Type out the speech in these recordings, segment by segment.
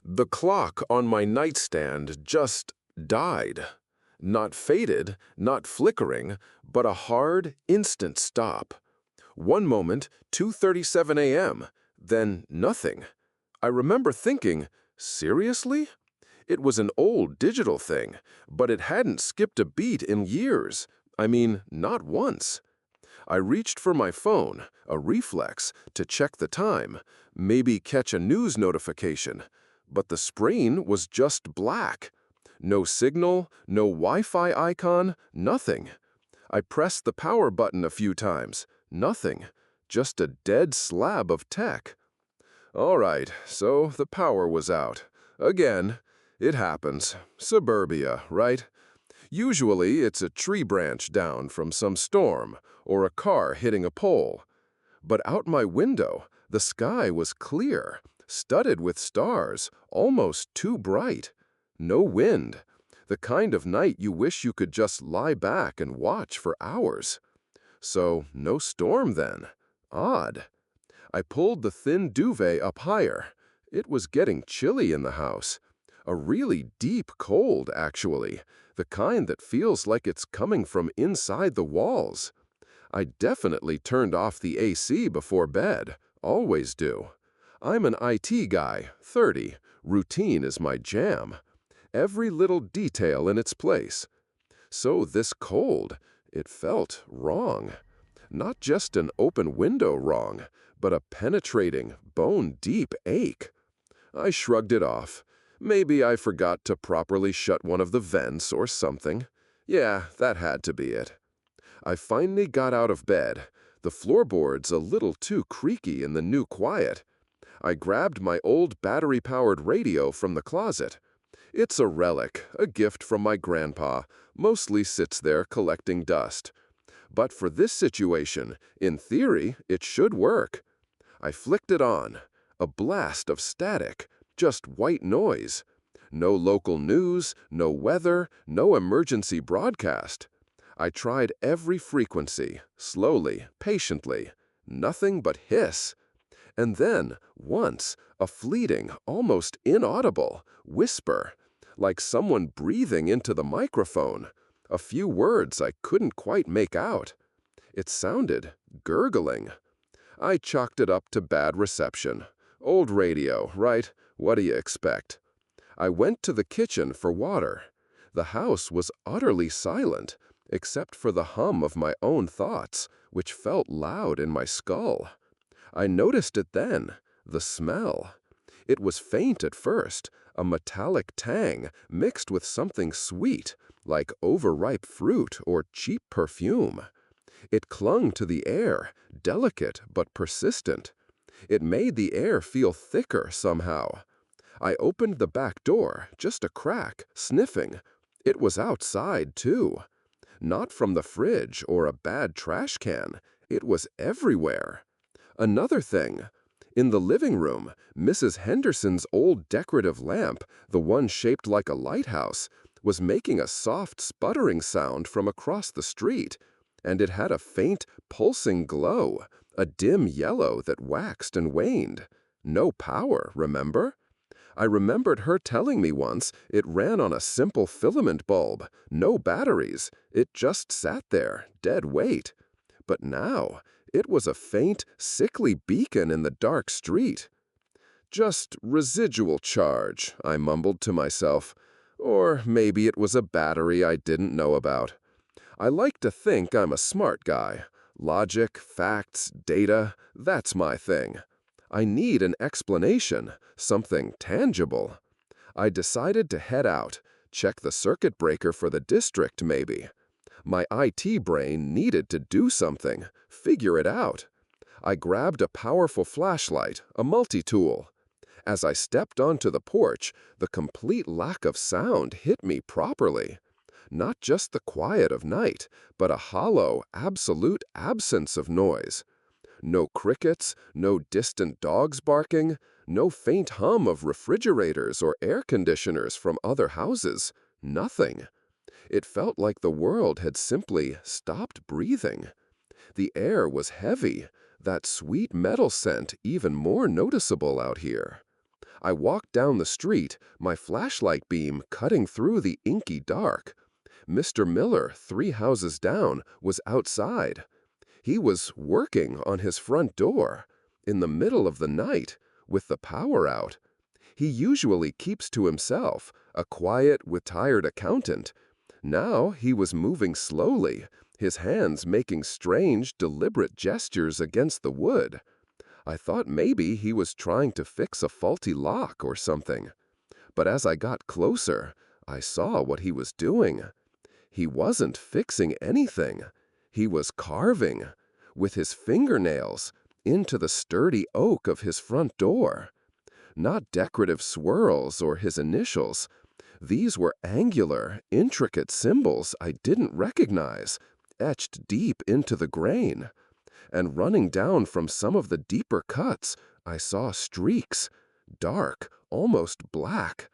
The clock on my nightstand just died. Not faded, not flickering, but a hard, instant stop. One moment, 2:37 a.m., then nothing. I remember thinking, seriously? It was an old digital thing, but it hadn't skipped a beat in years. I mean, not once. I reached for my phone, a reflex, to check the time, maybe catch a news notification. But the screen was just black. No signal, no Wi-Fi icon, nothing. I pressed the power button a few times. Nothing. Just a dead slab of tech. All right, so the power was out. Again. It happens. Suburbia, right? Usually it's a tree branch down from some storm, or a car hitting a pole. But out my window, the sky was clear, studded with stars, almost too bright. No wind. The kind of night you wish you could just lie back and watch for hours. So, no storm then. Odd. I pulled the thin duvet up higher. It was getting chilly in the house. A really deep cold, actually. The kind that feels like it's coming from inside the walls. I definitely turned off the AC before bed. Always do. I'm an IT guy, 30. Routine is my jam. Every little detail in its place. So this cold, it felt wrong. Not just an open window wrong, but a penetrating, bone-deep ache. I shrugged it off. Maybe I forgot to properly shut one of the vents or something. Yeah, that had to be it. I finally got out of bed. The floorboards a little too creaky in the new quiet. I grabbed my old battery-powered radio from the closet. It's a relic, a gift from my grandpa, mostly sits there collecting dust. But for this situation, in theory, it should work. I flicked it on. A blast of static, just white noise. No local news, no weather, no emergency broadcast. I tried every frequency, slowly, patiently. Nothing but hiss. And then, once, a fleeting, almost inaudible, whisper, like someone breathing into the microphone. A few words I couldn't quite make out. It sounded gurgling. I chalked it up to bad reception. Old radio, right? What do you expect? I went to the kitchen for water. The house was utterly silent, except for the hum of my own thoughts, which felt loud in my skull. I noticed it then, the smell. It was faint at first, a metallic tang mixed with something sweet, like overripe fruit or cheap perfume. It clung to the air, delicate but persistent. It made the air feel thicker somehow. I opened the back door, just a crack, sniffing. It was outside, too. Not from the fridge or a bad trash can. It was everywhere. Another thing. In the living room, Mrs. Henderson's old decorative lamp, the one shaped like a lighthouse, was making a soft sputtering sound from across the street, and it had a faint, pulsing glow, a dim yellow that waxed and waned. No power, remember? I remembered her telling me once it ran on a simple filament bulb, no batteries. It just sat there, dead weight. But now, it was a faint, sickly beacon in the dark street. Just residual charge, I mumbled to myself. Or maybe it was a battery I didn't know about. I like to think I'm a smart guy. Logic, facts, data, that's my thing. I need an explanation, something tangible. I decided to head out, check the circuit breaker for the district maybe. My IT brain needed to do something, figure it out. I grabbed a powerful flashlight, a multi-tool. As I stepped onto the porch, the complete lack of sound hit me properly. Not just the quiet of night, but a hollow, absolute absence of noise. No crickets, no distant dogs barking, no faint hum of refrigerators or air conditioners from other houses. Nothing. It felt like the world had simply stopped breathing. The air was heavy, that sweet metal scent even more noticeable out here. I walked down the street, my flashlight beam cutting through the inky dark. Mr. Miller, 3 houses down, was outside. He was working on his front door, in the middle of the night, with the power out. He usually keeps to himself, a quiet, retired accountant. Now he was moving slowly, his hands making strange, deliberate gestures against the wood. I thought maybe he was trying to fix a faulty lock or something. But as I got closer, I saw what he was doing. He wasn't fixing anything. He was carving, with his fingernails, into the sturdy oak of his front door. Not decorative swirls or his initials. These were angular, intricate symbols I didn't recognize, etched deep into the grain. And running down from some of the deeper cuts, I saw streaks, dark, almost black,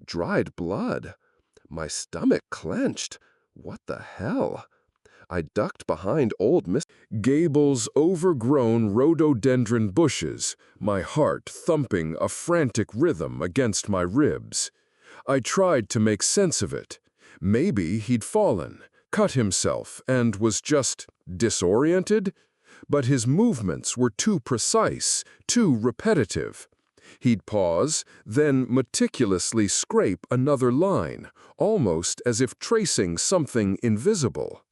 dried blood. My stomach clenched. What the hell? I ducked behind old Mr. Gable's overgrown rhododendron bushes, my heart thumping a frantic rhythm against my ribs. I tried to make sense of it. Maybe he'd fallen, cut himself, and was just disoriented? But his movements were too precise, too repetitive. He'd pause, then meticulously scrape another line, almost as if tracing something invisible.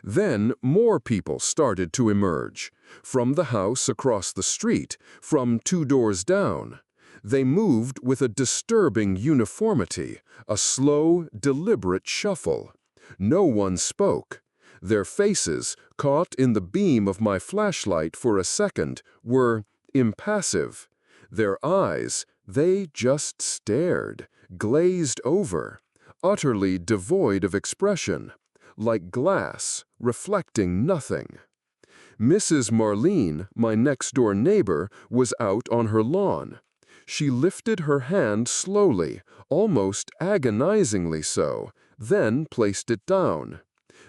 Then more people started to emerge, from the house across the street, from 2 doors down. They moved with a disturbing uniformity, a slow, deliberate shuffle. No one spoke. Their faces, caught in the beam of my flashlight for a second, were impassive. Their eyes, they just stared, glazed over, utterly devoid of expression, like glass, reflecting nothing. Mrs. Marlene, my next-door neighbor, was out on her lawn. She lifted her hand slowly, almost agonizingly so, then placed it down.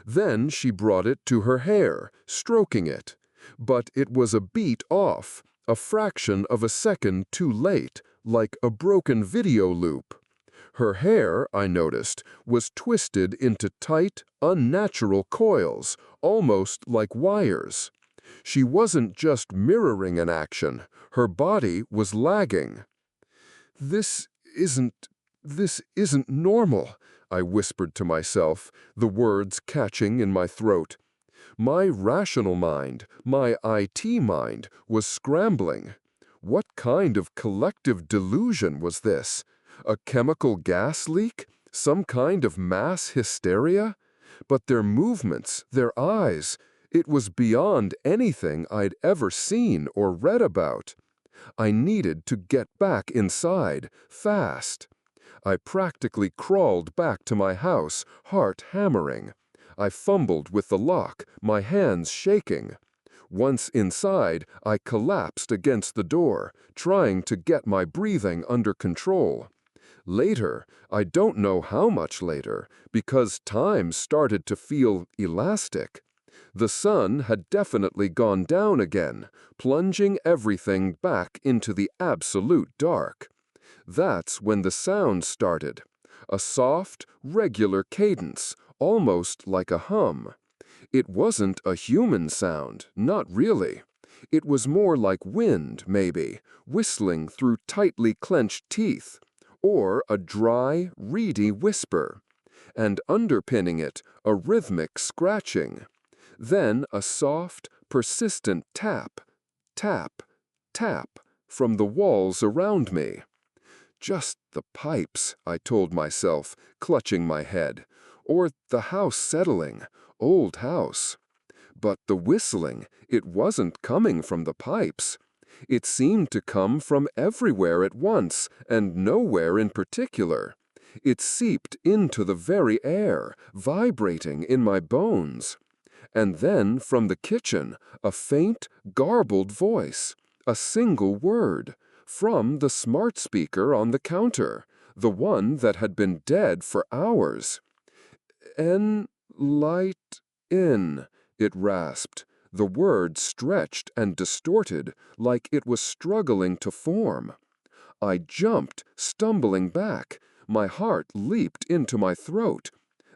Then she brought it to her hair, stroking it. But it was a beat off, a fraction of a second too late, like a broken video loop. Her hair, I noticed, was twisted into tight, unnatural coils, almost like wires. She wasn't just mirroring an action, her body was lagging. This isn't normal," I whispered to myself, the words catching in my throat. My rational mind, my IT mind, was scrambling. What kind of collective delusion was this? A chemical gas leak? Some kind of mass hysteria? But their movements, their eyes, it was beyond anything I'd ever seen or read about. I needed to get back inside, fast. I practically crawled back to my house, heart hammering. I fumbled with the lock, my hands shaking. Once inside, I collapsed against the door, trying to get my breathing under control. Later, I don't know how much later, because time started to feel elastic. The sun had definitely gone down again, plunging everything back into the absolute dark. That's when the sound started. A soft, regular cadence, almost like a hum. It wasn't a human sound, not really. It was more like wind, maybe, whistling through tightly clenched teeth, or a dry, reedy whisper, and underpinning it, a rhythmic scratching. Then a soft, persistent tap, tap, tap from the walls around me. Just the pipes, I told myself, clutching my head. Or the house settling, old house. But the whistling, it wasn't coming from the pipes. It seemed to come from everywhere at once, and nowhere in particular. It seeped into the very air, vibrating in my bones. And then, from the kitchen, a faint, garbled voice, a single word, from the smart speaker on the counter, the one that had been dead for hours. "Light in," it rasped. The word stretched and distorted, like it was struggling to form. I jumped, stumbling back. My heart leaped into my throat.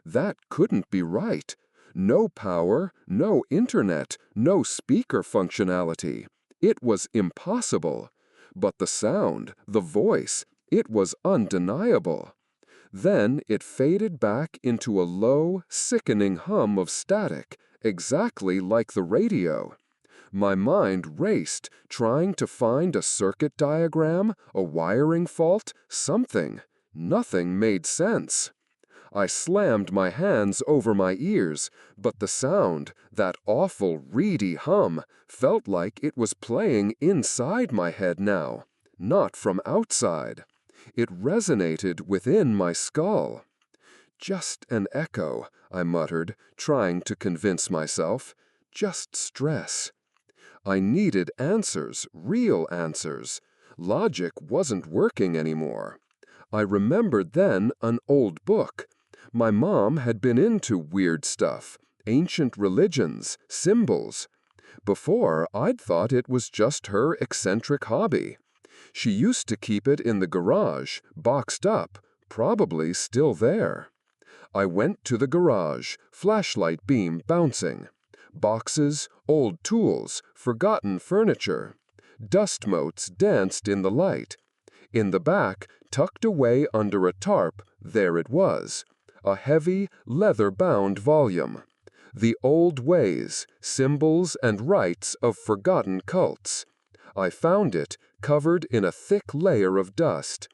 That couldn't be right. No power, no internet, no speaker functionality. It was impossible. But the sound, the voice, it was undeniable. Then it faded back into a low, sickening hum of static, exactly like the radio. My mind raced, trying to find a circuit diagram, a wiring fault, something. Nothing made sense. I slammed my hands over my ears, but the sound, that awful reedy hum, felt like it was playing inside my head now, not from outside. It resonated within my skull. Just an echo, I muttered, trying to convince myself. Just stress. I needed answers, real answers. Logic wasn't working anymore. I remembered then an old book. My mom had been into weird stuff, ancient religions, symbols. Before, I'd thought it was just her eccentric hobby. She used to keep it in the garage, boxed up, probably still there. I went to the garage, flashlight beam bouncing. Boxes, old tools, forgotten furniture. Dust motes danced in the light. In the back, tucked away under a tarp, there it was. A heavy, leather-bound volume. The Old Ways, Symbols and Rites of Forgotten Cults. I found it, covered in a thick layer of dust.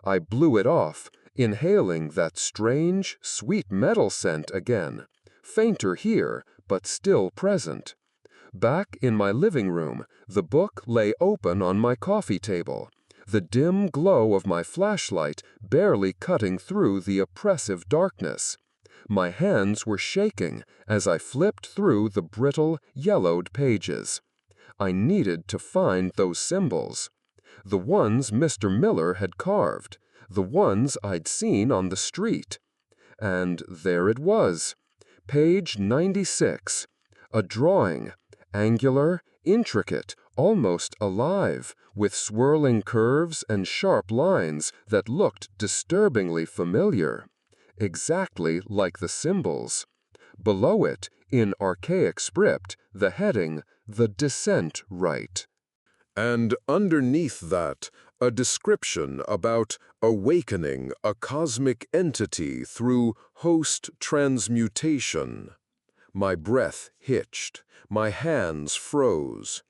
I blew it off, inhaling that strange, sweet metal scent again. Fainter here, but still present. Back in my living room, the book lay open on my coffee table, the dim glow of my flashlight barely cutting through the oppressive darkness. My hands were shaking as I flipped through the brittle, yellowed pages. I needed to find those symbols. The ones Mr. Miller had carved, the ones I'd seen on the street. And there it was. Page 96. A drawing, angular, intricate, almost alive, with swirling curves and sharp lines that looked disturbingly familiar. Exactly like the symbols. Below it, in archaic script, the heading, The Descent Rite. And underneath that, a description about awakening a cosmic entity through host transmutation. My breath hitched. My hands froze.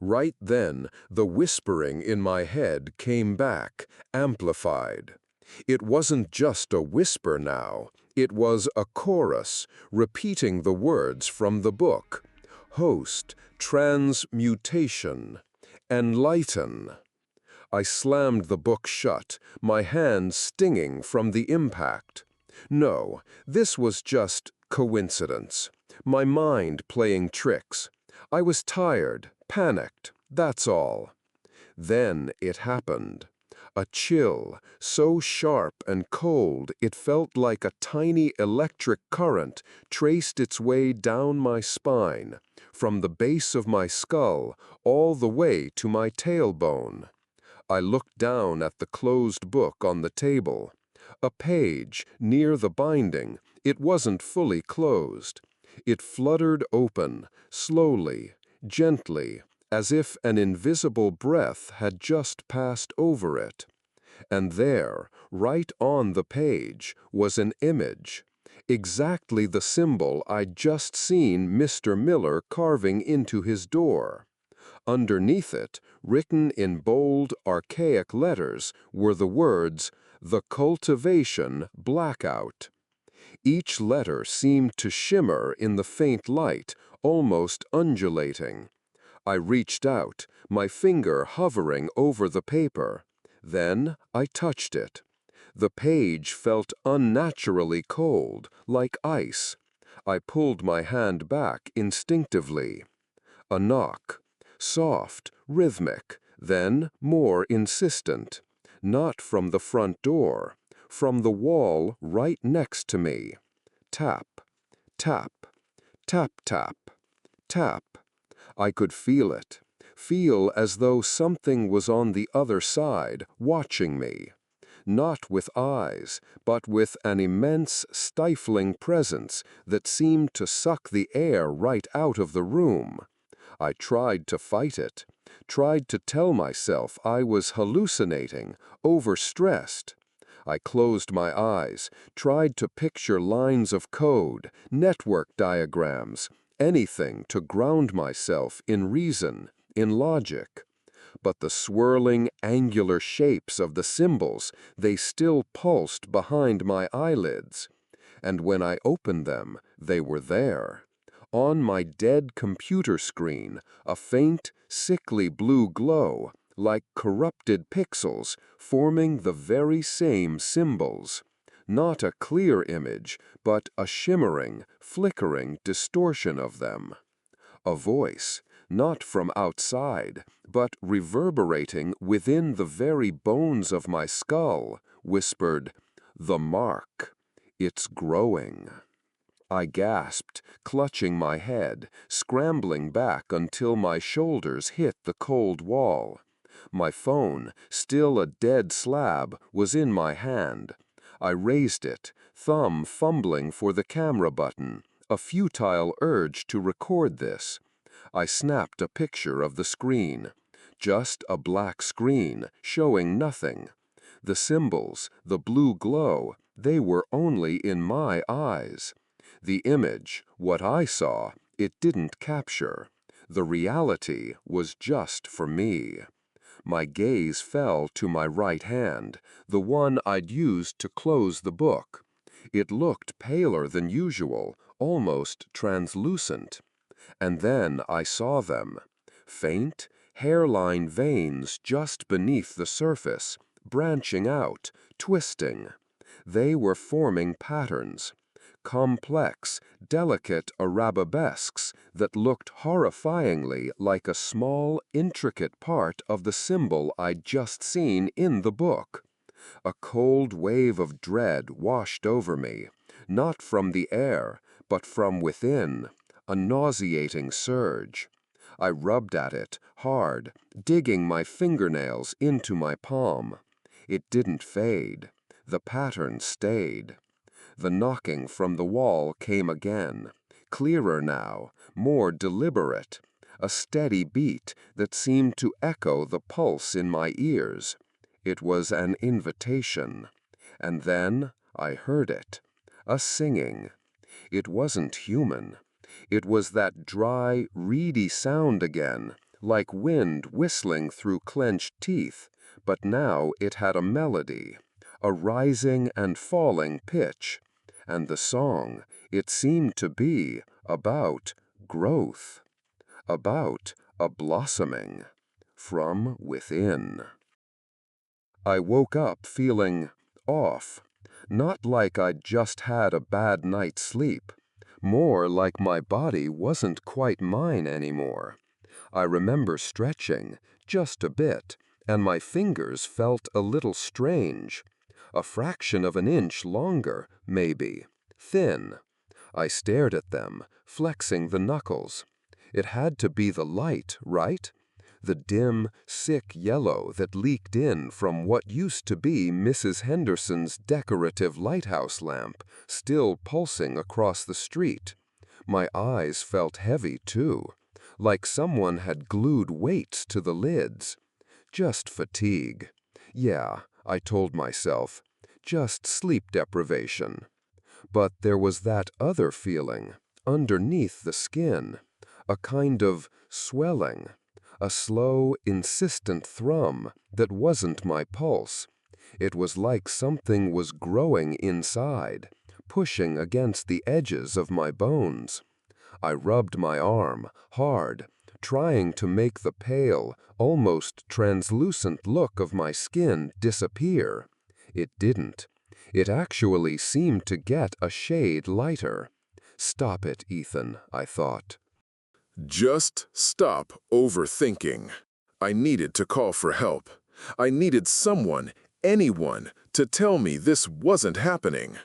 Right then, the whispering in my head came back, amplified. It wasn't just a whisper now. It was a chorus, repeating the words from the book. Host, transmutation, enlighten. I slammed the book shut, my hand stinging from the impact. No, this was just coincidence. My mind playing tricks. I was tired, panicked, that's all. Then it happened. A chill, so sharp and cold it felt like a tiny electric current traced its way down my spine, from the base of my skull all the way to my tailbone. I looked down at the closed book on the table. A page, near the binding, it wasn't fully closed. It fluttered open, slowly, gently, as if an invisible breath had just passed over it. And there, right on the page, was an image. Exactly the symbol I'd just seen Mr. Miller carving into his door. Underneath it, written in bold, archaic letters, were the words, "The Cultivation Blackout." Each letter seemed to shimmer in the faint light, almost undulating. I reached out, my finger hovering over the paper. Then I touched it. The page felt unnaturally cold, like ice. I pulled my hand back instinctively. A knock. Soft, rhythmic, then more insistent. Not from the front door, from the wall right next to me. Tap, tap, tap, tap, tap. I could feel it. feel as though something was on the other side, watching me. Not with eyes, but with an immense, stifling presence that seemed to suck the air right out of the room. I tried to fight it, tried to tell myself I was hallucinating, overstressed. I closed my eyes, tried to picture lines of code, network diagrams, anything to ground myself in reason, in logic. But the swirling, angular shapes of the symbols, they still pulsed behind my eyelids. And when I opened them, they were there. On my dead computer screen, a faint, sickly blue glow, like corrupted pixels, forming the very same symbols. Not a clear image, but a shimmering, flickering distortion of them. A voice, not from outside, but reverberating within the very bones of my skull, whispered, "The mark. It's growing." I gasped, clutching my head, scrambling back until my shoulders hit the cold wall. My phone, still a dead slab, was in my hand. I raised it, thumb fumbling for the camera button, a futile urge to record this. I snapped a picture of the screen. Just a black screen, showing nothing. The symbols, the blue glow, they were only in my eyes. The image, what I saw, it didn't capture. The reality was just for me. My gaze fell to my right hand, the one I'd used to close the book. It looked paler than usual, almost translucent. And then I saw them. Faint, hairline veins just beneath the surface, branching out, twisting. They were forming patterns. Complex, delicate arabesques that looked horrifyingly like a small, intricate part of the symbol I'd just seen in the book. A cold wave of dread washed over me, not from the air, but from within, a nauseating surge. I rubbed at it, hard, digging my fingernails into my palm. It didn't fade. The pattern stayed. The knocking from the wall came again, clearer now, more deliberate, a steady beat that seemed to echo the pulse in my ears. It was an invitation. And then I heard it, a singing. It wasn't human. It was that dry, reedy sound again, like wind whistling through clenched teeth, but now it had a melody, a rising and falling pitch. And the song, it seemed to be about growth, about a blossoming from within. I woke up feeling off, not like I'd just had a bad night's sleep, more like my body wasn't quite mine anymore. I remember stretching, just a bit, and my fingers felt a little strange. A fraction of an inch longer, maybe, thin. I stared at them, flexing the knuckles. It had to be the light, right? The dim, sick yellow that leaked in from what used to be Mrs. Henderson's decorative lighthouse lamp, still pulsing across the street. My eyes felt heavy, too, like someone had glued weights to the lids. Just fatigue. Yeah, I told myself, just sleep deprivation. But there was that other feeling, underneath the skin, a kind of swelling, a slow, insistent thrum that wasn't my pulse. It was like something was growing inside, pushing against the edges of my bones. I rubbed my arm, hard, trying to make the pale, almost translucent look of my skin disappear. It didn't. It actually seemed to get a shade lighter. Stop it, Ethan, I thought. Just stop overthinking. I needed to call for help. I needed someone, anyone, to tell me this wasn't happening.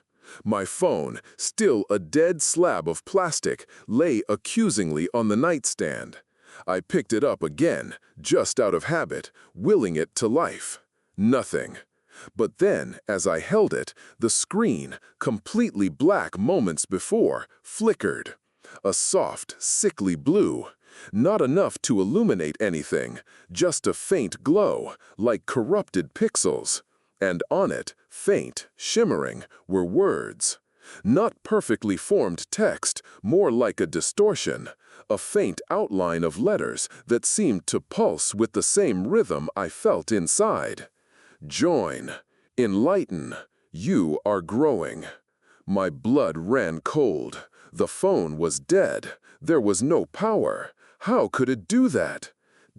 My phone, still a dead slab of plastic, lay accusingly on the nightstand. I picked it up again, just out of habit, willing it to life. Nothing. But then, as I held it, the screen, completely black moments before, flickered. A soft, sickly blue. Not enough to illuminate anything, just a faint glow, like corrupted pixels. And on it, faint, shimmering, were words. Not perfectly formed text, more like a distortion, a faint outline of letters that seemed to pulse with the same rhythm I felt inside. Join. Enlighten. You are growing. My blood ran cold. The phone was dead. There was no power. How could it do that?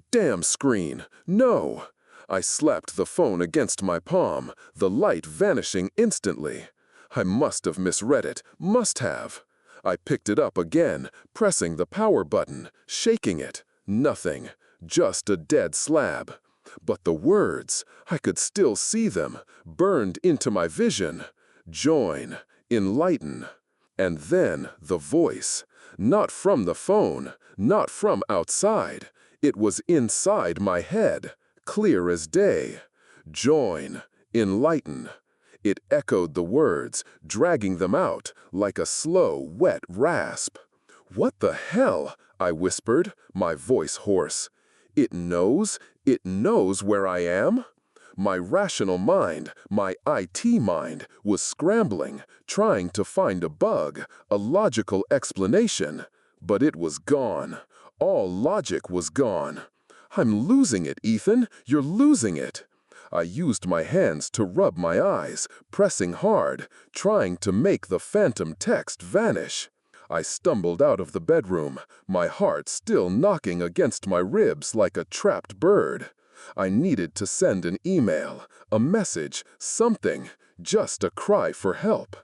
Damn screen. No. I slapped the phone against my palm, the light vanishing instantly. I must have misread it. Must have. I picked it up again, pressing the power button, shaking it. Nothing. Just a dead slab. But the words, I could still see them, burned into my vision. Join. Enlighten. And then the voice. Not from the phone, not from outside. It was inside my head, clear as day. Join. Enlighten. It echoed the words, dragging them out like a slow, wet rasp. "What the hell?" I whispered, my voice hoarse. It knows where I am? My rational mind, my IT mind, was scrambling, trying to find a bug, a logical explanation. But it was gone. All logic was gone. "I'm losing it, Ethan. You're losing it." I used my hands to rub my eyes, pressing hard, trying to make the phantom text vanish. I stumbled out of the bedroom, my heart still knocking against my ribs like a trapped bird. I needed to send an email, a message, something, just a cry for help.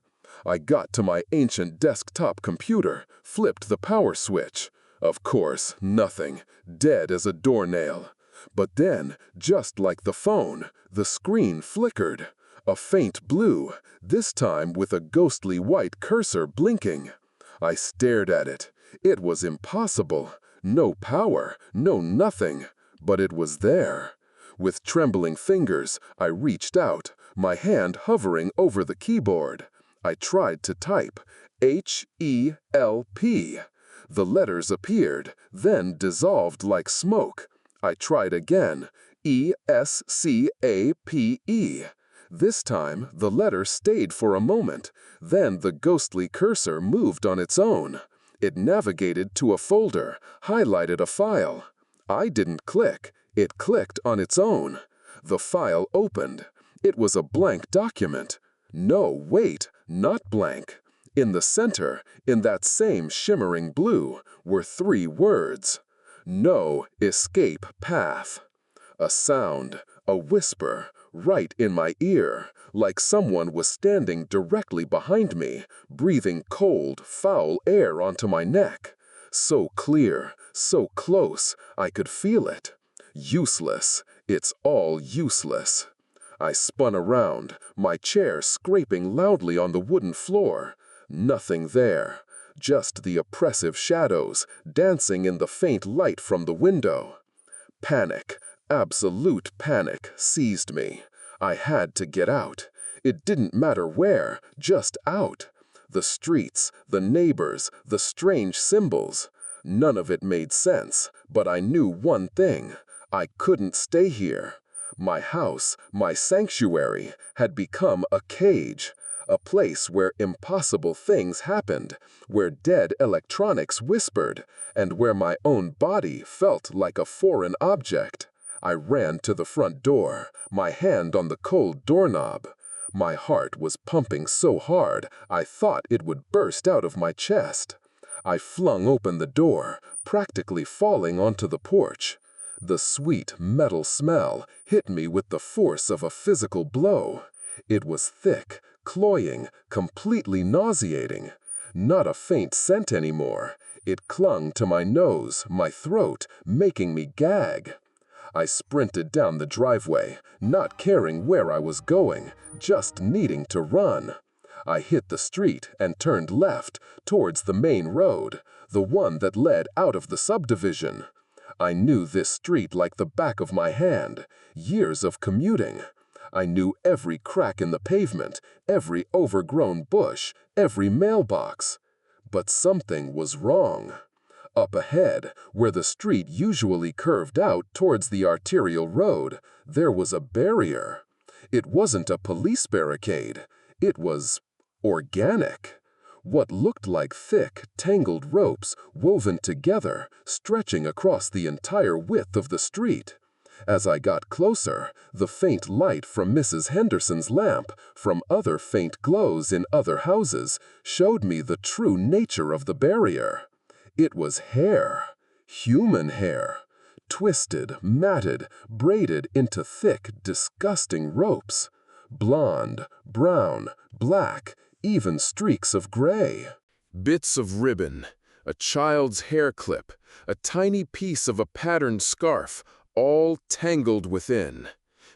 I got to my ancient desktop computer, flipped the power switch. Of course, nothing, dead as a doornail. But then, just like the phone, the screen flickered. A faint blue, this time with a ghostly white cursor blinking. I stared at it. It was impossible. No power, no nothing. But it was there. With trembling fingers, I reached out, my hand hovering over the keyboard. I tried to type HELP. The letters appeared, then dissolved like smoke. I tried again, ESCAPE. This time, the letter stayed for a moment. Then the ghostly cursor moved on its own. It navigated to a folder, highlighted a file. I didn't click. It clicked on its own. The file opened. It was a blank document. No, wait, not blank. In the center, in that same shimmering blue, were 3 words. No escape path. A sound, a whisper, right in my ear, like someone was standing directly behind me, breathing cold, foul air onto my neck. So clear, so close, I could feel it. Useless. It's all useless. I spun around, my chair scraping loudly on the wooden floor. Nothing there. Just the oppressive shadows dancing in the faint light from the window. Panic, absolute panic, seized me. I had to get out. It didn't matter where, just out. The streets, the neighbors, the strange symbols. None of it made sense, but I knew one thing. I couldn't stay here. My house, my sanctuary, had become a cage. A place where impossible things happened, where dead electronics whispered, and where my own body felt like a foreign object. I ran to the front door, my hand on the cold doorknob. My heart was pumping so hard, I thought it would burst out of my chest. I flung open the door, practically falling onto the porch. The sweet metal smell hit me with the force of a physical blow. It was thick, cloying, completely nauseating. Not a faint scent anymore. It clung to my nose, my throat, making me gag. I sprinted down the driveway, not caring where I was going, just needing to run. I hit the street and turned left, towards the main road, the one that led out of the subdivision. I knew this street like the back of my hand. Years of commuting. I knew every crack in the pavement, every overgrown bush, every mailbox. But something was wrong. Up ahead, where the street usually curved out towards the arterial road, there was a barrier. It wasn't a police barricade. It was organic. What looked like thick, tangled ropes woven together, stretching across the entire width of the street. As I got closer, the faint light from Mrs. Henderson's lamp, from other faint glows in other houses, showed me the true nature of the barrier. It was hair, human hair, twisted, matted, braided into thick, disgusting ropes. Blonde, brown, black, even streaks of gray. Bits of ribbon, a child's hair clip, a tiny piece of a patterned scarf, all tangled within.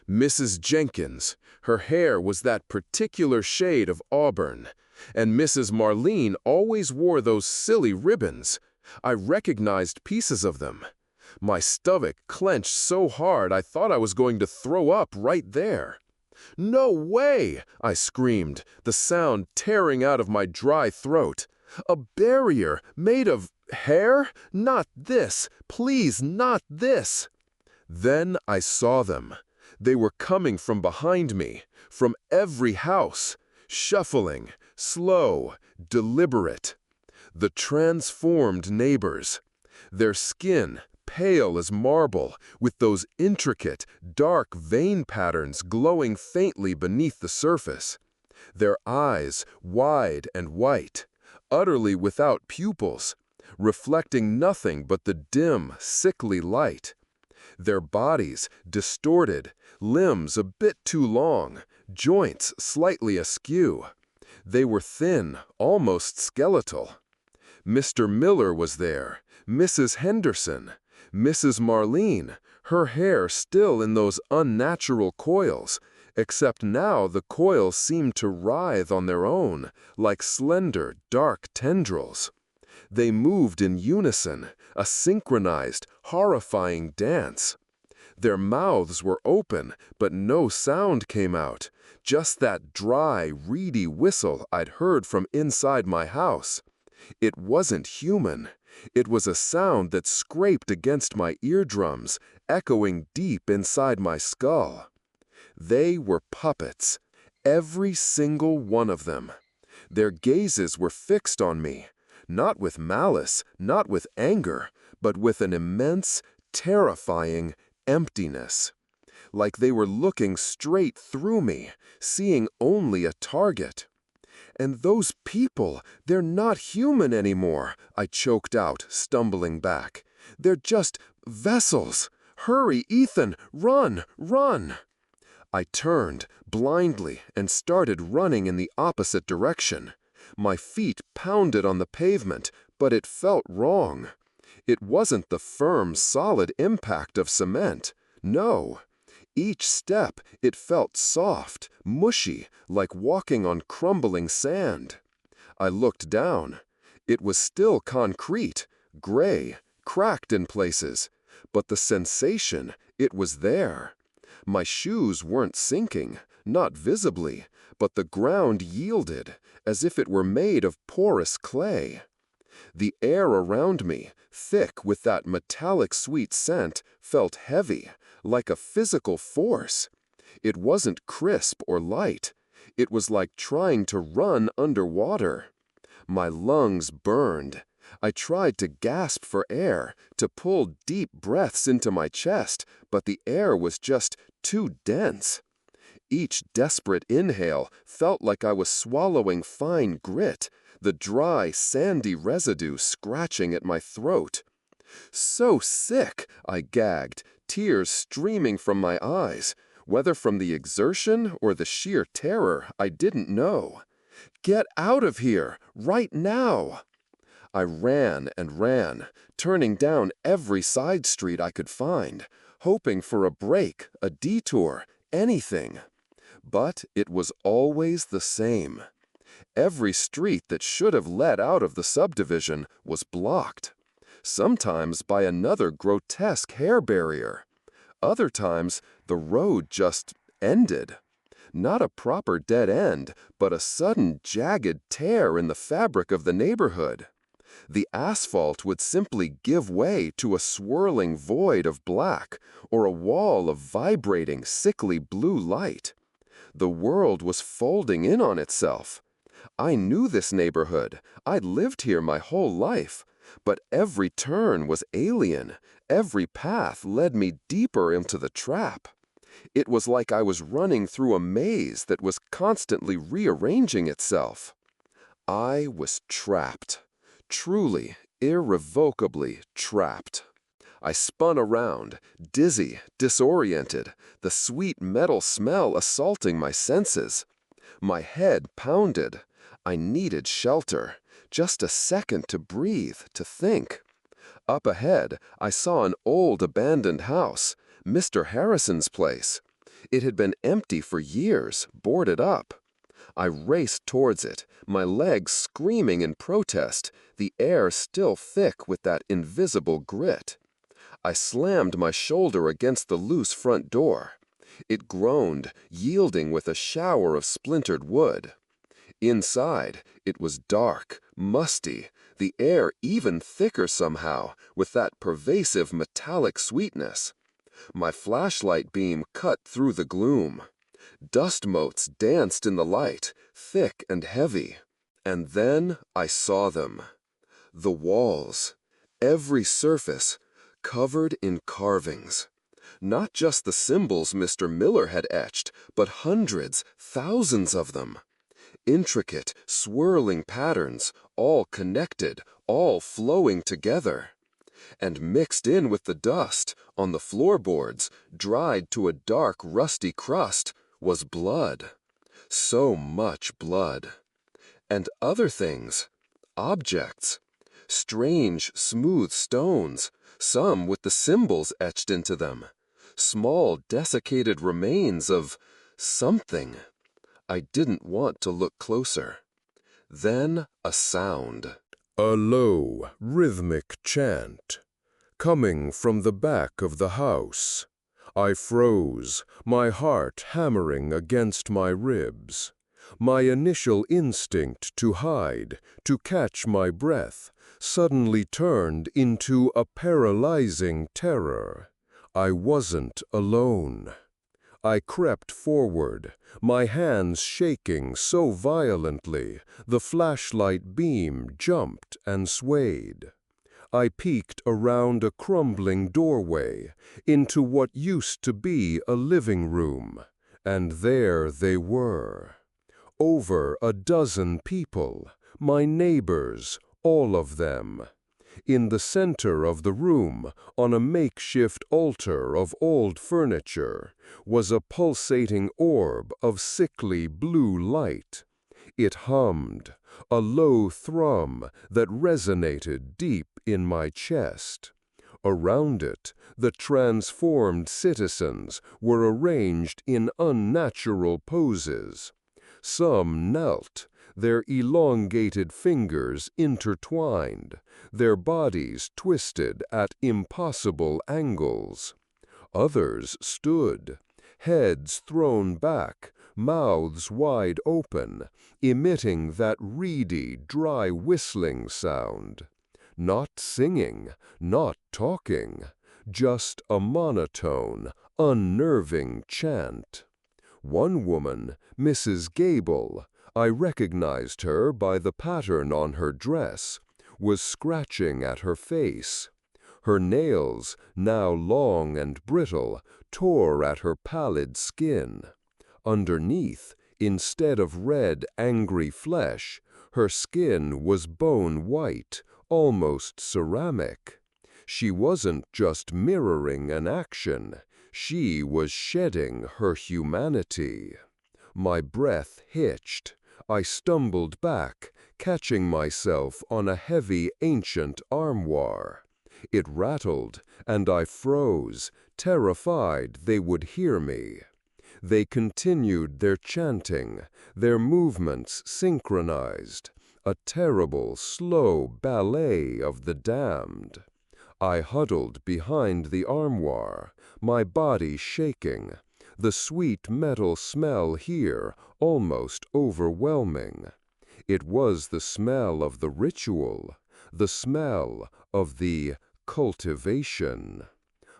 Mrs. Jenkins, her hair was that particular shade of auburn, and Mrs. Marlene always wore those silly ribbons. I recognized pieces of them. My stomach clenched so hard I thought I was going to throw up right there. "No way!" I screamed, the sound tearing out of my dry throat. "A barrier made of hair? Not this! Please, not this!" Then I saw them. They were coming from behind me, from every house, shuffling, slow, deliberate. The transformed neighbors. Their skin, pale as marble, with those intricate, dark vein patterns glowing faintly beneath the surface. Their eyes, wide and white, utterly without pupils, reflecting nothing but the dim, sickly light. Their bodies, distorted, limbs a bit too long, joints slightly askew. They were thin, almost skeletal. Mr. Miller was there, Mrs. Henderson, Mrs. Marlene, her hair still in those unnatural coils, except now the coils seemed to writhe on their own, like slender, dark tendrils. They moved in unison, a synchronized, horrifying dance. Their mouths were open, but no sound came out, just that dry, reedy whistle I'd heard from inside my house. It wasn't human. It was a sound that scraped against my eardrums, echoing deep inside my skull. They were puppets, every single one of them. Their gazes were fixed on me, not with malice, not with anger, but with an immense, terrifying emptiness. Like they were looking straight through me, seeing only a target. "And those people, they're not human anymore," I choked out, stumbling back. "They're just vessels. Hurry, Ethan, run, run!" I turned, blindly, and started running in the opposite direction. My feet pounded on the pavement, but it felt wrong. It wasn't the firm, solid impact of cement. No. Each step, it felt soft, mushy, like walking on crumbling sand. I looked down. It was still concrete, gray, cracked in places, but the sensation, it was there. My shoes weren't sinking, not visibly, but the ground yielded, as if it were made of porous clay. The air around me, thick with that metallic sweet scent, felt heavy, like a physical force. It wasn't crisp or light. It was like trying to run underwater. My lungs burned. I tried to gasp for air, to pull deep breaths into my chest, but the air was just too dense. Each desperate inhale felt like I was swallowing fine grit, the dry, sandy residue scratching at my throat. "So sick," I gagged, tears streaming from my eyes, whether from the exertion or the sheer terror, I didn't know. "Get out of here, right now!" I ran and ran, turning down every side street I could find, hoping for a break, a detour, anything. But it was always the same. Every street that should have led out of the subdivision was blocked. sometimes by another grotesque hair barrier. Other times, the road just ended. Not a proper dead end, but a sudden jagged tear in the fabric of the neighborhood. The asphalt would simply give way to a swirling void of black or a wall of vibrating, sickly blue light. The world was folding in on itself. I knew this neighborhood. I'd lived here my whole life. But every turn was alien. Every path led me deeper into the trap. It was like I was running through a maze that was constantly rearranging itself. I was trapped. Truly, irrevocably trapped. I spun around, dizzy, disoriented, the sweet metal smell assaulting my senses. My head pounded. I needed shelter, just a second to breathe, to think. Up ahead, I saw an old abandoned house, Mr. Harrison's place. It had been empty for years, boarded up. I raced towards it, my legs screaming in protest, the air still thick with that invisible grit. I slammed my shoulder against the loose front door. It groaned, yielding with a shower of splintered wood. Inside, it was dark, musty, the air even thicker somehow, with that pervasive metallic sweetness. My flashlight beam cut through the gloom. Dust motes danced in the light, thick and heavy. And then I saw them. The walls, every surface, covered in carvings. Not just the symbols Mr. Miller had etched, but hundreds, thousands of them. Intricate, swirling patterns, all connected, all flowing together. And mixed in with the dust, on the floorboards, dried to a dark, rusty crust, was blood. So much blood. And other things, objects. Strange, smooth stones, some with the symbols etched into them. Small, desiccated remains of something. I didn't want to look closer. Then a sound. A low, rhythmic chant, coming from the back of the house. I froze, my heart hammering against my ribs. My initial instinct to hide, to catch my breath, suddenly turned into a paralyzing terror. I wasn't alone. I crept forward, my hands shaking so violently, the flashlight beam jumped and swayed. I peeked around a crumbling doorway, into what used to be a living room, and there they were. Over a dozen people, my neighbors, all of them. In the center of the room, on a makeshift altar of old furniture, was a pulsating orb of sickly blue light. It hummed, a low thrum that resonated deep in my chest. Around it, the transformed citizens were arranged in unnatural poses. Some knelt, their elongated fingers intertwined, their bodies twisted at impossible angles. Others stood, heads thrown back, mouths wide open, emitting that reedy, dry whistling sound. Not singing, not talking, just a monotone, unnerving chant. One woman, Mrs. Gable, I recognized her by the pattern on her dress, was scratching at her face. Her nails, now long and brittle, tore at her pallid skin. Underneath, instead of red, angry flesh, her skin was bone white, almost ceramic. She wasn't just mirroring an action, she was shedding her humanity. My breath hitched. I stumbled back, catching myself on a heavy ancient armoire. It rattled, and I froze, terrified they would hear me. They continued their chanting, their movements synchronized, a terrible, slow ballet of the damned. I huddled behind the armoire, my body shaking, the sweet metal smell here almost overwhelming. It was the smell of the ritual, the smell of the cultivation.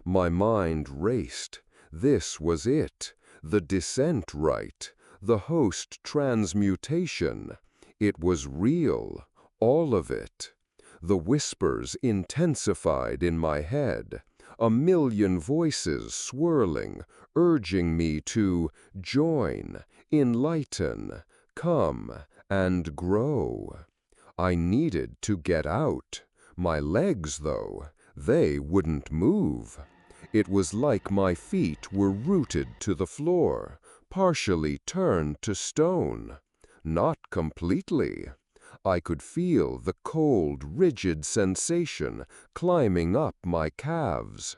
My mind raced. This was it, the descent rite, the host transmutation. It was real, all of it. The whispers intensified in my head, a million voices swirling, urging me to join, enlighten, come, and grow. I needed to get out. My legs, though, they wouldn't move. It was like my feet were rooted to the floor, partially turned to stone. Not completely. I could feel the cold, rigid sensation climbing up my calves.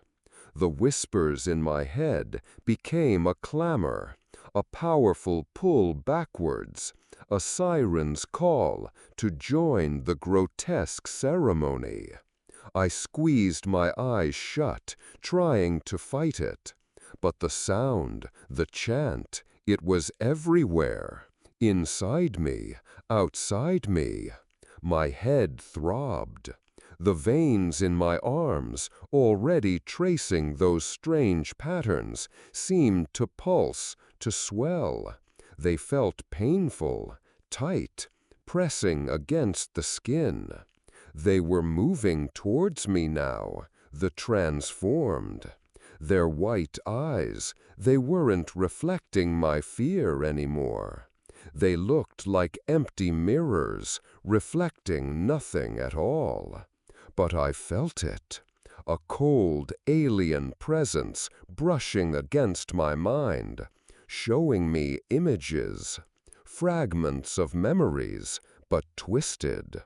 The whispers in my head became a clamor, a powerful pull backwards, a siren's call to join the grotesque ceremony. I squeezed my eyes shut, trying to fight it. But the sound, the chant, it was everywhere. Inside me, outside me. My head throbbed. The veins in my arms, already tracing those strange patterns, seemed to pulse, to swell. They felt painful, tight, pressing against the skin. They were moving towards me now, the transformed. Their white eyes, they weren't reflecting my fear anymore. They looked like empty mirrors, reflecting nothing at all. But I felt it, a cold, alien presence brushing against my mind, showing me images, fragments of memories, but twisted.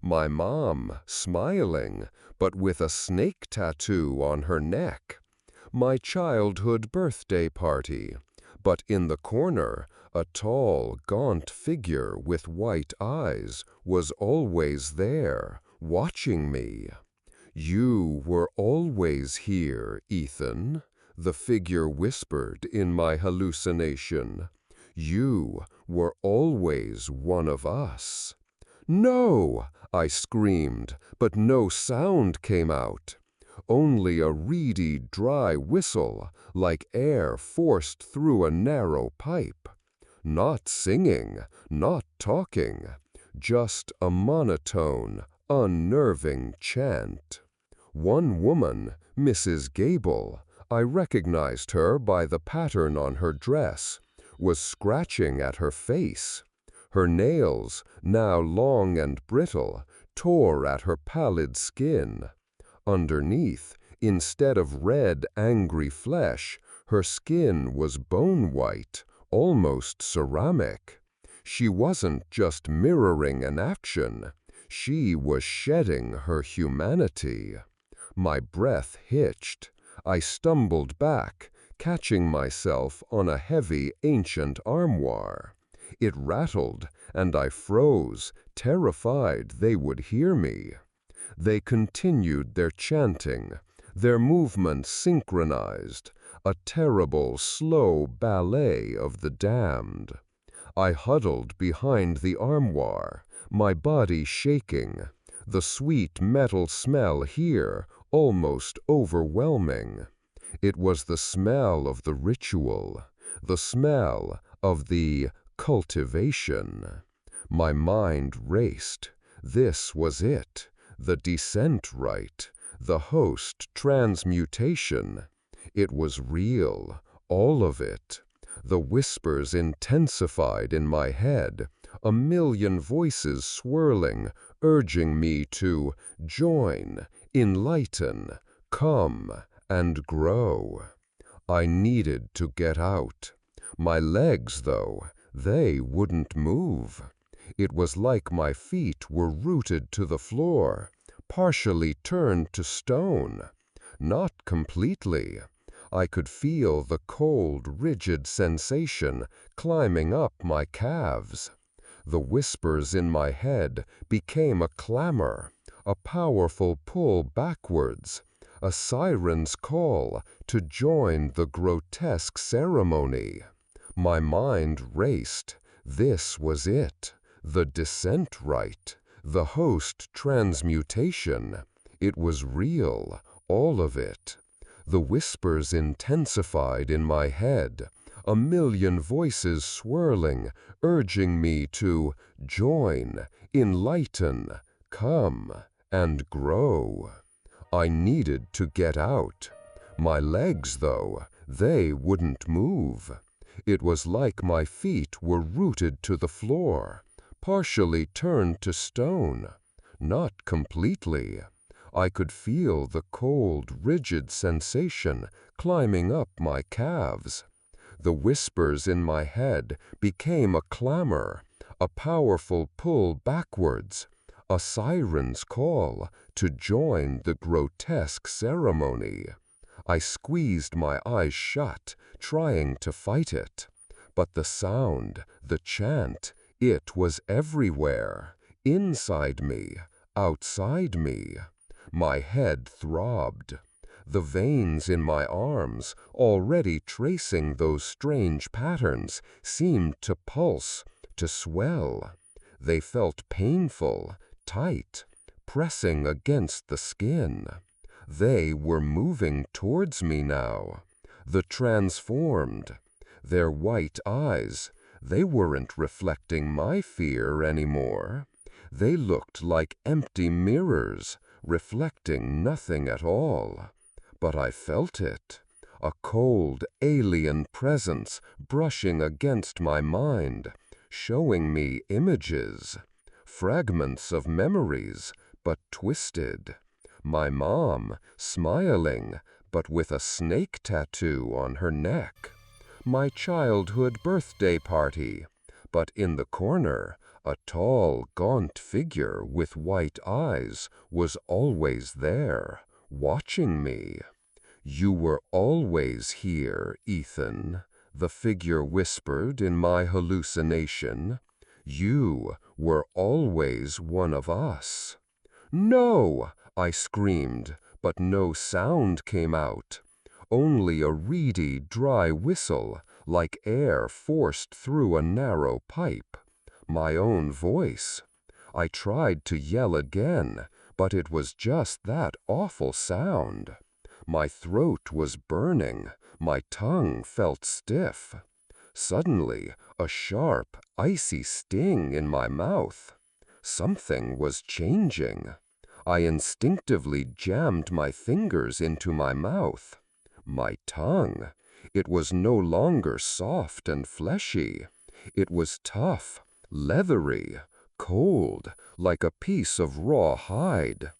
My mom, smiling, but with a snake tattoo on her neck. My childhood birthday party, but in the corner, a tall, gaunt figure with white eyes was always there, watching me. "You were always here, Ethan," the figure whispered in my hallucination. "You were always one of us." "No!" I screamed, but no sound came out. Only a reedy, dry whistle, like air forced through a narrow pipe. Not singing, not talking, just a monotone, unnerving chant. One woman, Mrs. Gable, I recognized her by the pattern on her dress, was scratching at her face. Her nails, now long and brittle, tore at her pallid skin. Underneath, instead of red, angry flesh, her skin was bone-white, almost ceramic. She wasn't just mirroring an action. She was shedding her humanity. My breath hitched. I stumbled back, catching myself on a heavy, ancient armoire. It rattled, and I froze, terrified they would hear me. They continued their chanting, their movements synchronized, a terrible, slow ballet of the damned. I huddled behind the armoire, my body shaking, the sweet metal smell here almost overwhelming. It was the smell of the ritual, the smell of the cultivation. My mind raced. This was it, the descent rite, the host transmutation. It was real, all of it. The whispers intensified in my head, a million voices swirling, urging me to join, enlighten, come, and grow. I needed to get out. My legs, though, they wouldn't move. It was like my feet were rooted to the floor, partially turned to stone. Not completely. I could feel the cold, rigid sensation climbing up my calves. The whispers in my head became a clamor, a powerful pull backwards, a siren's call to join the grotesque ceremony. My mind raced. This was it, the descent rite, the host transmutation. It was real, all of it. The whispers intensified in my head, a million voices swirling, urging me to join, enlighten, come, and grow. I needed to get out. My legs, though, they wouldn't move. It was like my feet were rooted to the floor, partially turned to stone. Not completely. I could feel the cold, rigid sensation climbing up my calves. The whispers in my head became a clamor, a powerful pull backwards, a siren's call to join the grotesque ceremony. I squeezed my eyes shut, trying to fight it. But the sound, the chant, it was everywhere, inside me, outside me. My head throbbed. The veins in my arms, already tracing those strange patterns, seemed to pulse, to swell. They felt painful, tight, pressing against the skin. They were moving towards me now. The transformed. Their white eyes, they weren't reflecting my fear anymore. They looked like empty mirrors, reflecting nothing at all. But I felt it, a cold, alien presence brushing against my mind, showing me images, fragments of memories, but twisted. My mom, smiling, but with a snake tattoo on her neck. My childhood birthday party, but in the corner, a tall, gaunt figure with white eyes was always there, watching me. "You were always here, Ethan," the figure whispered in my hallucination. "You were always one of us." "No!" I screamed, but no sound came out. Only a reedy, dry whistle, like air forced through a narrow pipe. My own voice. I tried to yell again, but it was just that awful sound. My throat was burning, my tongue felt stiff. Suddenly, a sharp, icy sting in my mouth. Something was changing. I instinctively jammed my fingers into my mouth. My tongue. It was no longer soft and fleshy. It was tough, leathery, cold, like a piece of raw hide.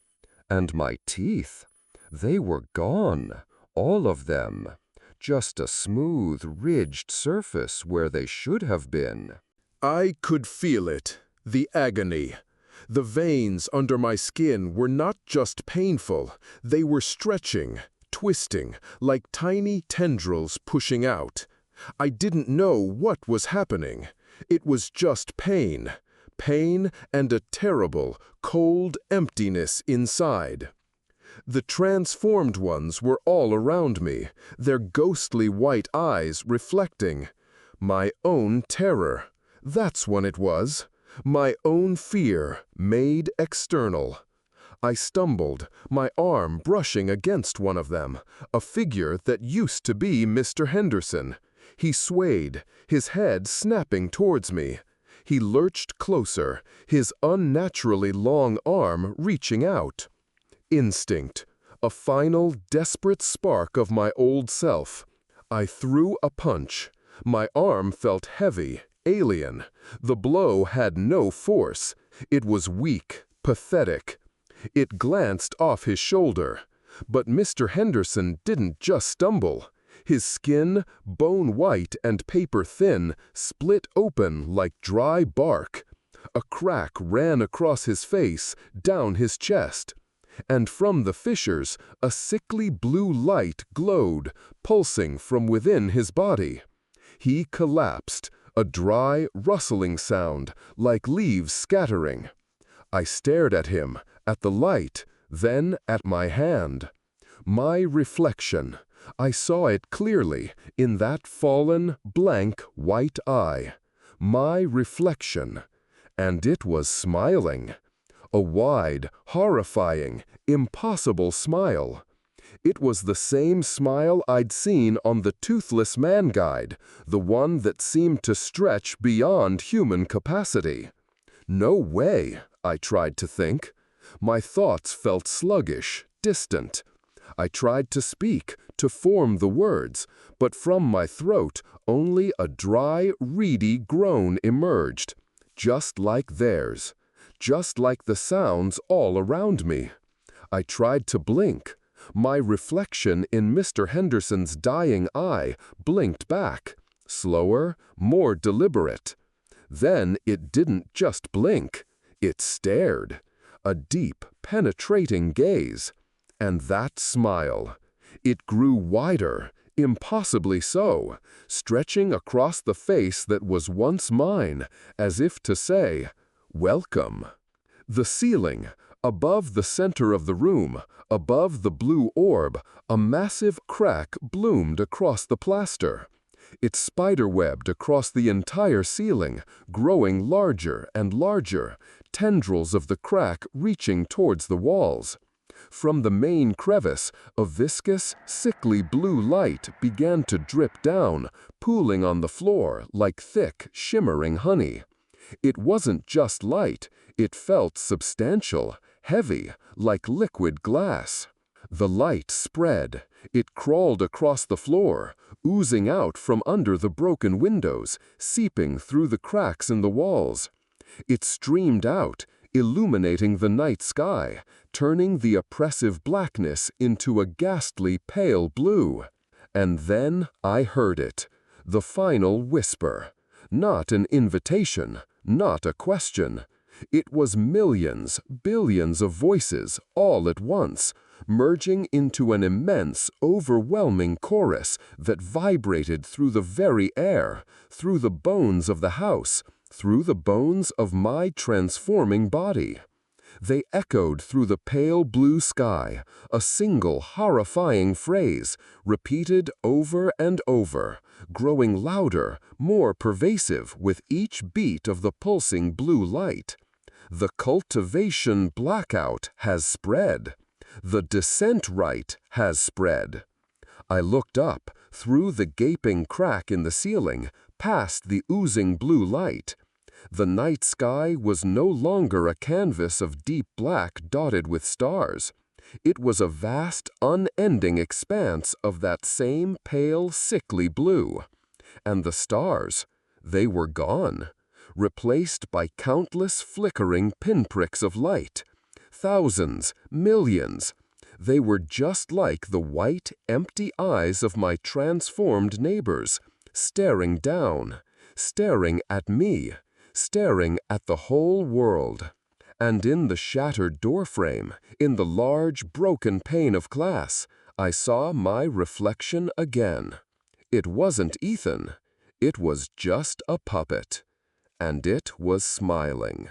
And my teeth. They were gone, all of them. Just a smooth, ridged surface where they should have been. I could feel it, the agony. The veins under my skin were not just painful, they were stretching, twisting, like tiny tendrils pushing out. I didn't know what was happening. It was just pain. Pain and a terrible, cold emptiness inside. The transformed ones were all around me, their ghostly white eyes reflecting. My own terror. That's what it was. My own fear, made external. I stumbled, my arm brushing against one of them, a figure that used to be Mr. Henderson. He swayed, his head snapping towards me. He lurched closer, his unnaturally long arm reaching out. Instinct, a final, desperate spark of my old self. I threw a punch. My arm felt heavy, alien. The blow had no force. It was weak, pathetic. It glanced off his shoulder. But Mr. Henderson didn't just stumble. His skin, bone white and paper thin, split open like dry bark. A crack ran across his face, down his chest. And from the fissures, a sickly blue light glowed, pulsing from within his body. He collapsed, a dry, rustling sound, like leaves scattering. I stared at him, at the light, then at my hand. My reflection. I saw it clearly in that fallen, blank, white eye. My reflection. And it was smiling. A wide, horrifying, impossible smile. It was the same smile I'd seen on the Toothless Man guide, the one that seemed to stretch beyond human capacity. No way, I tried to think. My thoughts felt sluggish, distant. I tried to speak, to form the words, but from my throat only a dry, reedy groan emerged, just like theirs, just like the sounds all around me. I tried to blink. My reflection in Mr. Henderson's dying eye blinked back, slower, more deliberate. Then it didn't just blink, it stared, a deep, penetrating gaze. And that smile. It grew wider, impossibly so, stretching across the face that was once mine, as if to say, "Welcome." The ceiling, above the center of the room, above the blue orb, a massive crack bloomed across the plaster. It spiderwebbed across the entire ceiling, growing larger and larger, tendrils of the crack reaching towards the walls. From the main crevice, a viscous, sickly blue light began to drip down, pooling on the floor like thick, shimmering honey. It wasn't just light, it felt substantial, heavy, like liquid glass. The light spread. It crawled across the floor, oozing out from under the broken windows, seeping through the cracks in the walls. It streamed out, illuminating the night sky, turning the oppressive blackness into a ghastly pale blue. And then I heard it, the final whisper. Not an invitation, not a question. It was millions, billions of voices, all at once, merging into an immense, overwhelming chorus that vibrated through the very air, through the bones of the house, through the bones of my transforming body. They echoed through the pale blue sky, a single horrifying phrase, repeated over and over, growing louder, more pervasive with each beat of the pulsing blue light. The cultivation blackout has spread. The dissent right has spread. I looked up, through the gaping crack in the ceiling, past the oozing blue light. The night sky was no longer a canvas of deep black dotted with stars. It was a vast, unending expanse of that same pale, sickly blue. And the stars, they were gone, replaced by countless flickering pinpricks of light. Thousands, millions. They were just like the white, empty eyes of my transformed neighbors, staring down, staring at me, staring at the whole world. And in the shattered doorframe, in the large, broken pane of glass, I saw my reflection again. It wasn't Ethan. It was just a puppet. And it was smiling.